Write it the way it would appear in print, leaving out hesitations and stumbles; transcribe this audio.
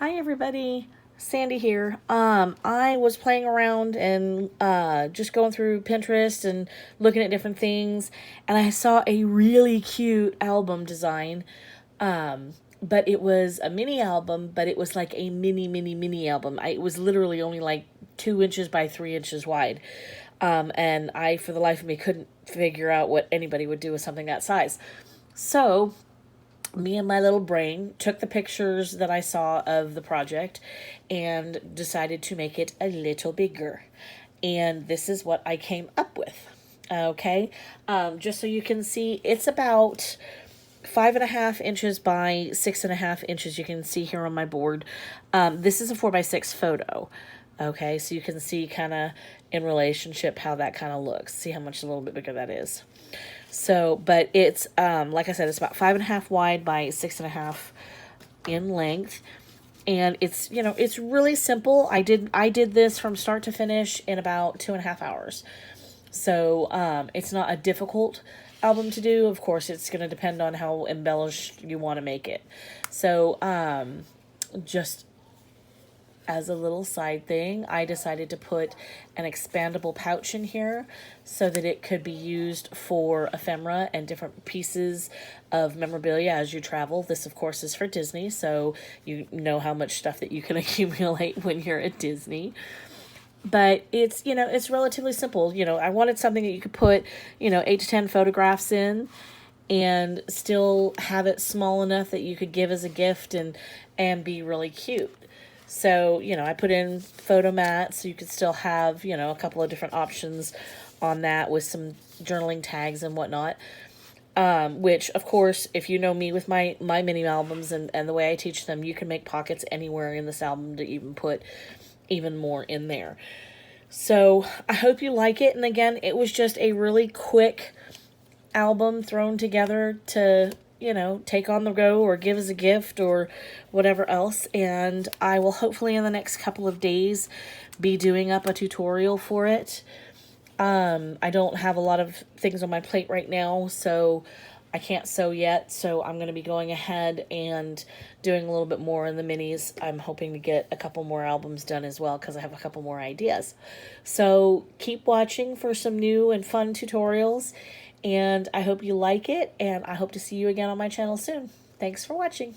Hi everybody, Sandy here. I was playing around and just going through Pinterest and looking at different things, and I saw a really cute album design. But it was a mini album, but it was like a mini album. It was literally only like 2 inches by 3 inches wide. And I, for the life of me, couldn't figure out what anybody would do with something that size. So me and my little brain took the pictures that I saw of the project and decided to make it a little bigger. And this is what I came up with. Okay, just so you can see, it's about 5.5 inches by 6.5 inches. You can see here on my board. This is a 4x6 photo. Okay, so you can see kind of in relationship how that kind of looks. See how much a little bit bigger that is. So, but it's, like I said, it's about 5.5 wide by 6.5 in length. And it's, it's really simple. I did this from start to finish in about 2.5 hours. So, it's not a difficult album to do. Of course, it's going to depend on how embellished you want to make it. So, just as a little side thing, I decided to put an expandable pouch in here so that it could be used for ephemera and different pieces of memorabilia as you travel. This, of course, is for Disney, so you know how much stuff that you can accumulate when you're at Disney. But it's, it's relatively simple. I wanted something that you could put, 8 to 10 photographs in and still have it small enough that you could give as a gift and be really cute. So, I put in photo mats so you could still have, a couple of different options on that with some journaling tags and whatnot. Which, of course, if you know me with my mini albums and the way I teach them, you can make pockets anywhere in this album to even put even more in there. So, I hope you like it. And again, it was just a really quick album thrown together to take on the go or give as a gift or whatever else. And I will hopefully in the next couple of days be doing up a tutorial for it. I don't have a lot of things on my plate right now, so I can't sew yet. So I'm going to be going ahead and doing a little bit more in the minis. I'm hoping to get a couple more albums done as well because I have a couple more ideas. So keep watching for some new and fun tutorials. And I hope you like it, and I hope to see you again on my channel soon. Thanks for watching.